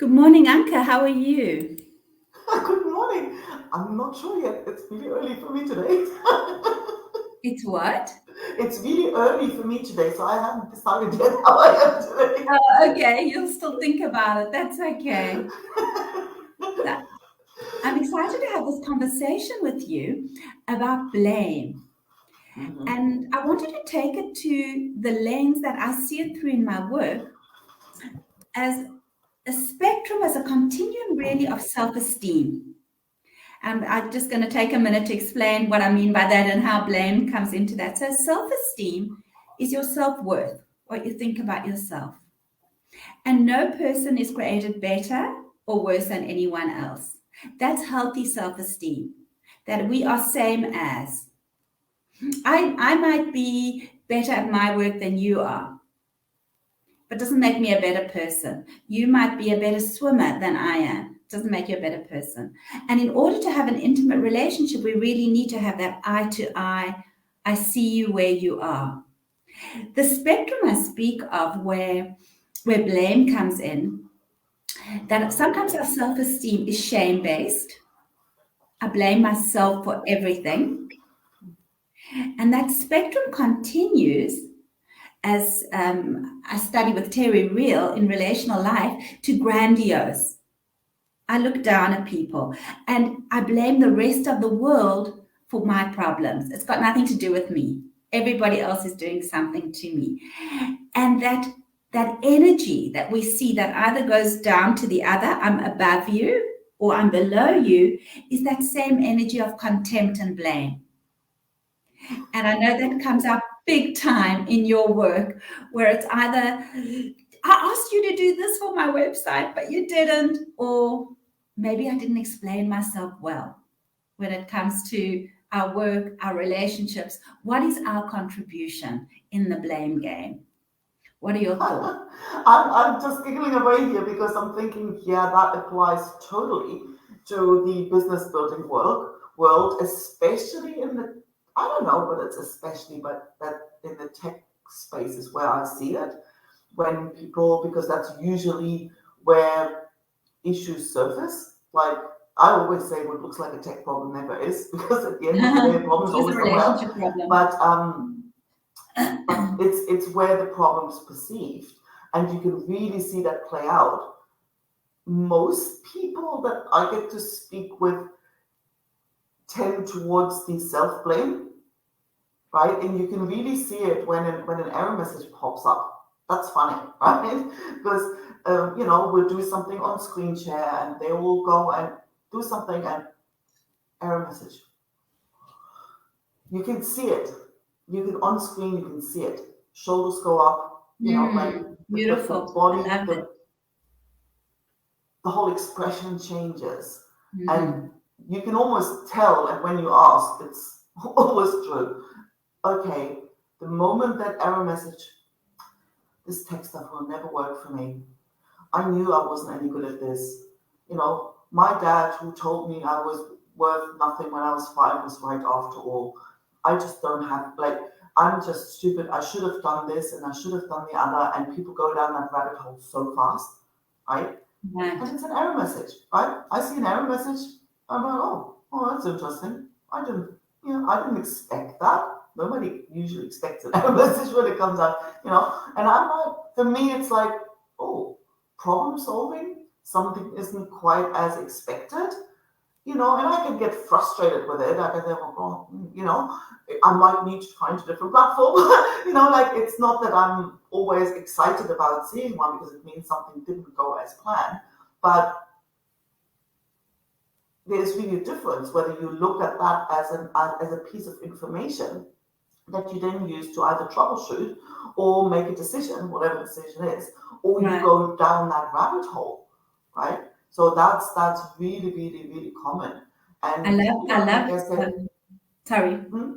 Good morning, Anka. How are you? Good morning. I'm not sure yet. It's really early for me today. It's what? It's really early for me today, so I haven't decided yet how I am today. Oh, okay. You'll still think about it. That's okay. That- I'm excited to have this conversation with you about blame. Mhm. And I wanted to take it to the lens that I see it through in my work as a spectrum, as a continuum, really, of self esteem. I'm just going to take a minute to explain what I mean by that and how blame comes into that. So, self esteem is your self worth, what you think about yourself. And no person is created better or worse than anyone else. That's healthy self esteem, that we are same as. I might be better at my work than you are, but doesn't make me a better person. You might be a better swimmer than I am. Doesn't make you a better person. And in order to have an intimate relationship, we really need to have that eye to eye. I see you where you are. The spectrum I speak of, where blame comes in, that sometimes our self esteem is shame based. I blame myself for everything. And that spectrum continues as I study with Terry Real in relational life to grandiose. I look down at people and I blame the rest of the world for my problems. It's got nothing to do with me. Everybody else is doing something to me. And that energy that we see that either goes down to the other, I'm above you or I'm below you, is that same energy of contempt and blame. And I know that comes up big time in your work, where it's either, I asked you to do this for my website, but you didn't, or maybe I didn't explain myself well when it comes to our work, our relationships. What is our contribution in the blame game? What are your thoughts? I'm just giggling away here because I'm thinking, yeah, that applies totally to the business building world, especially in the, I don't know, but it's especially, but that in the tech space is where I see it. When people, because that's usually where issues surface. Like I always say, what looks like a tech problem never is, because at the end of the day, the problem is It's a always somewhere else. relationship problem. But it's where the problem's perceived, and you can really see that play out. Most people that I get to speak with tend towards the self blame, right? And you can really see it when an error message pops up. That's funny, right? Because we'll do something on screen share, and they will go and do something, and error message. You can see it. You can on screen. You can see it. Shoulders go up. Like the Beautiful. I body, love it. the whole expression changes, and Mhm. you can almost tell. And when you ask, it's always true. Okay, the moment that error message, this tech stuff will never work for me. I knew I wasn't any good at this. My dad, who told me I was worth nothing when I was 5, was right after all. I just don't have, like, I'm just stupid. I should have done this and I should have done the other. And people go down that rabbit hole so fast, right? Right. And it's an error message, right? I see an error message. I'm like, oh, that's interesting. I didn't expect that. Nobody usually expects an error message when it comes out. And I'm like, for me, it's like, oh, problem solving. Something isn't quite as expected. And I can get frustrated with it. I can say, I might need to find a different platform. Like it's not that I'm always excited about seeing one because it means something didn't go as planned. But there's really a difference whether you look at that as a piece of information that you then use to either troubleshoot or make a decision, whatever the decision is, or you Right. go down that rabbit hole, right? So that's really, really, really common. I And love, I like love, I said, sorry. hmm?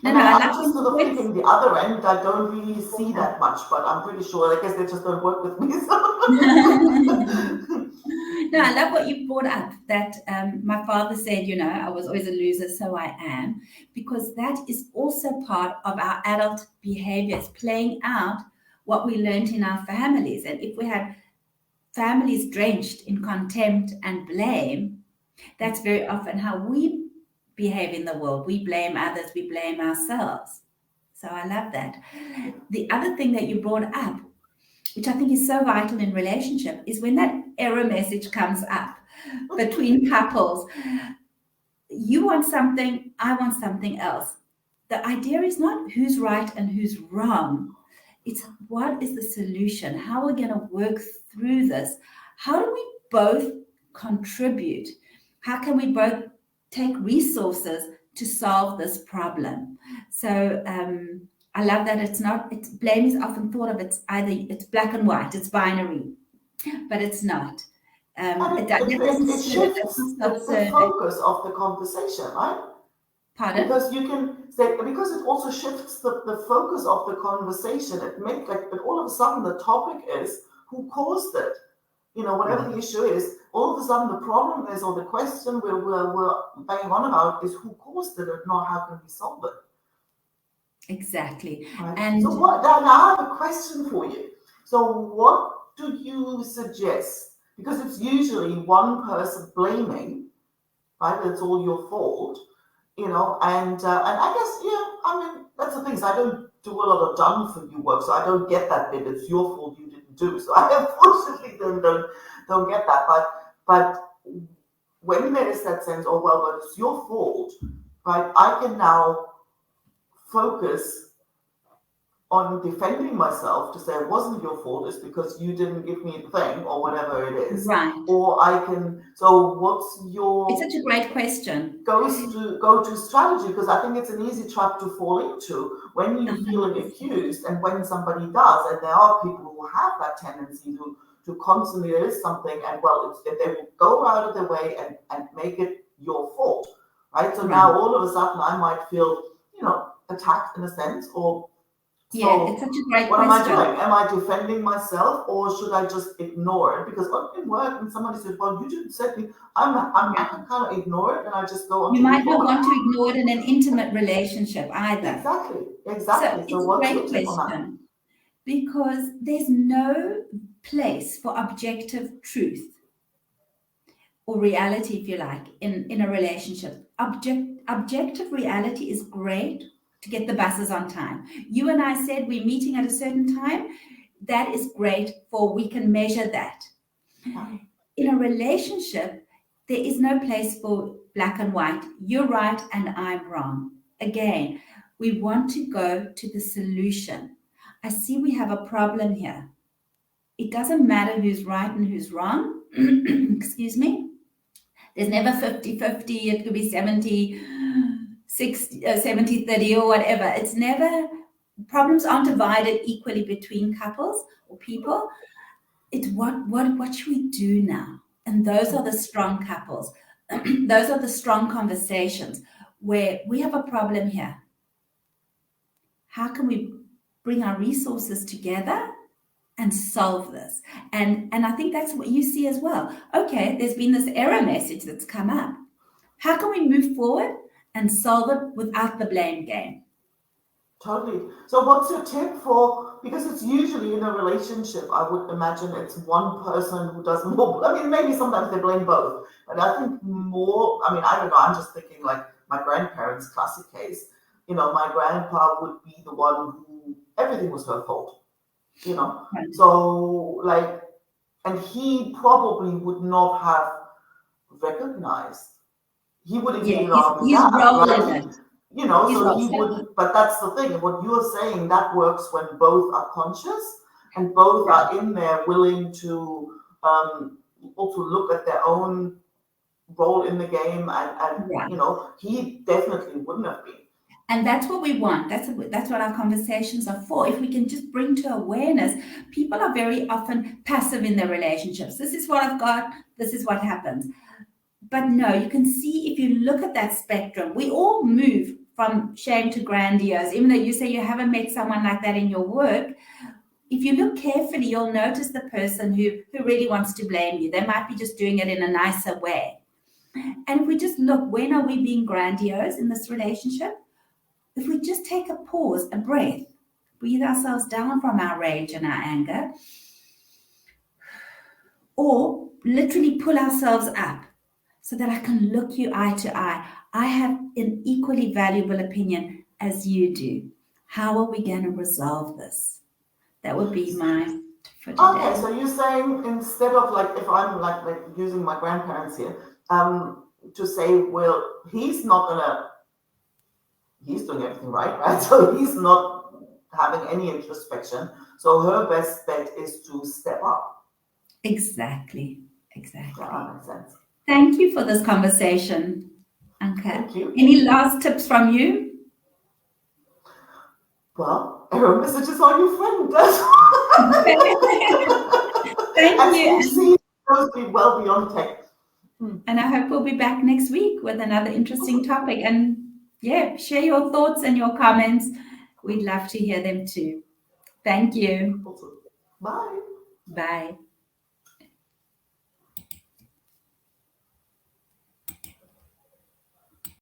No, And no, I I'm love just when sort you of said, thinking the other end. I don't really see that much, but I'm pretty sure. I guess they just don't work with me. no, I love what you brought up that my father said, I was always a loser, so I am, because that is also part of our adult behaviors, playing out what we learned in our families. And if we had families drenched in contempt and blame, that's very often how we behave in the world. We blame others, we blame ourselves. So I love that. The other thing that you brought up, which I think is so vital in relationship, is when that error message comes up between couples. You want something, I want something else. The idea is not who's right and who's wrong. It's what is the solution? How are we going to work through this? How do we both contribute? How can we both take resources to solve this problem? So I love that it's blame is often thought of, it's black and white, it's binary, but it's not. And That doesn't it serve, shifts it's not the self-serving. focus of the conversation, right? Pardon? Because you can say, because it also shifts the focus of the conversation. It makes like, but all of a sudden the topic is who caused it. You know, whatever the issue is, all of a sudden the problem is, or the question we're banging on about is who caused it and not how can we solve it. Exactly. Right? And so what, now I have a question for you. So what do you suggest? Because it's usually one person blaming, right? It's all your fault, you know, and I guess, yeah, I mean, that's the thing is I don't do a lot of done for you work, so I don't get that bit. It's your fault you didn't do. So I unfortunately don't get that. But when there is that sense, oh well, but it's your fault, right? I can now focus on defending myself to say it wasn't your fault, it's because you didn't give me the thing or whatever it is. right. Or I can, so what's your It's such a great question. go-to strategy? Because I think it's an easy trap to fall into when you're feeling 100%. accused and when somebody does, and there are people who have that tendency to constantly, there is something, and well, it's, they will go out of their way and make it your fault, right? So Right. now all of a sudden I might feel, you know, attacked in a sense, or Yeah, it's so such a great what am I question. doing? Am I defending myself, or should I just ignore it? Because in work, when somebody says, "Well, you didn't say me," I can kind of ignore it, and I just go on You to might move not want on. to ignore it in an intimate relationship either. So Exactly. So it's a what's your great tip on that? question because there's no place for objective truth or reality, if you like, in a relationship. Objective reality is great to get the buses on time. You and I said we're meeting at a certain time. That is great for we can measure that. Yeah. In a relationship, there is no place for black and white. You're right and I'm wrong. Again, we want to go to the solution. I see we have a problem here. It doesn't matter who's right and who's wrong. Excuse me. There's never 50-50. It could be 70-60, 70-30 or whatever. It's never, problems aren't divided equally between couples or people. It's what should we do now? And those are the strong couples. Those are the strong conversations where we have a problem here. How can we bring our resources together and solve this? And I think that's what you see as well. Okay, there's been this error message that's come up. How can we move forward and solve it without the blame game? Totally. So what's your tip for, because it's usually in a relationship, I would imagine it's one person who does more. I mean, maybe sometimes they blame both, but I think more, I mean, I don't know, I'm just thinking like my grandparents' classic case. You know, my grandpa would be the one who everything was her fault, you know. Right. So like, and he probably would not have recognized. He would have Yeah, given on the his dad, role in right? it. You know, His so role. he So, wouldn't, but that's the thing. What you're saying, that works when both are conscious and both right. are in there willing to also look at their own role in the game. And Right. you know, he definitely wouldn't have been. And that's what we want. That's what our conversations are for. If we can just bring to awareness, people are very often passive in their relationships. This is what I've got. This is what happens. But no, you can see if you look at that spectrum, we all move from shame to grandiose. Even though you say you haven't met someone like that in your work, if you look carefully, you'll notice the person who really wants to blame you. They might be just doing it in a nicer way. And if we just look, when are we being grandiose in this relationship? If we just take a pause, a breath, breathe ourselves down from our rage and our anger, or literally pull ourselves up so that I can look you eye to eye. I have an equally valuable opinion as you do. How are we going to resolve this? That would be my for Okay, today. so you're saying instead of like if I'm like using my grandparents here, to say, well, he's doing everything right, right? So he's not having any introspection. So her best bet is to step up. Exactly. Yeah, Exactly. that makes sense. Thank you for this conversation, Anka. Thank you. Any last tips from you? Well, error messages are your friend. Thank And speak you. seems goes be well beyond tech. And I hope we'll be back next week with another interesting Awesome. topic. And yeah, share your thoughts and your comments. We'd love to hear them too. Thank you. Awesome. Bye. Bye.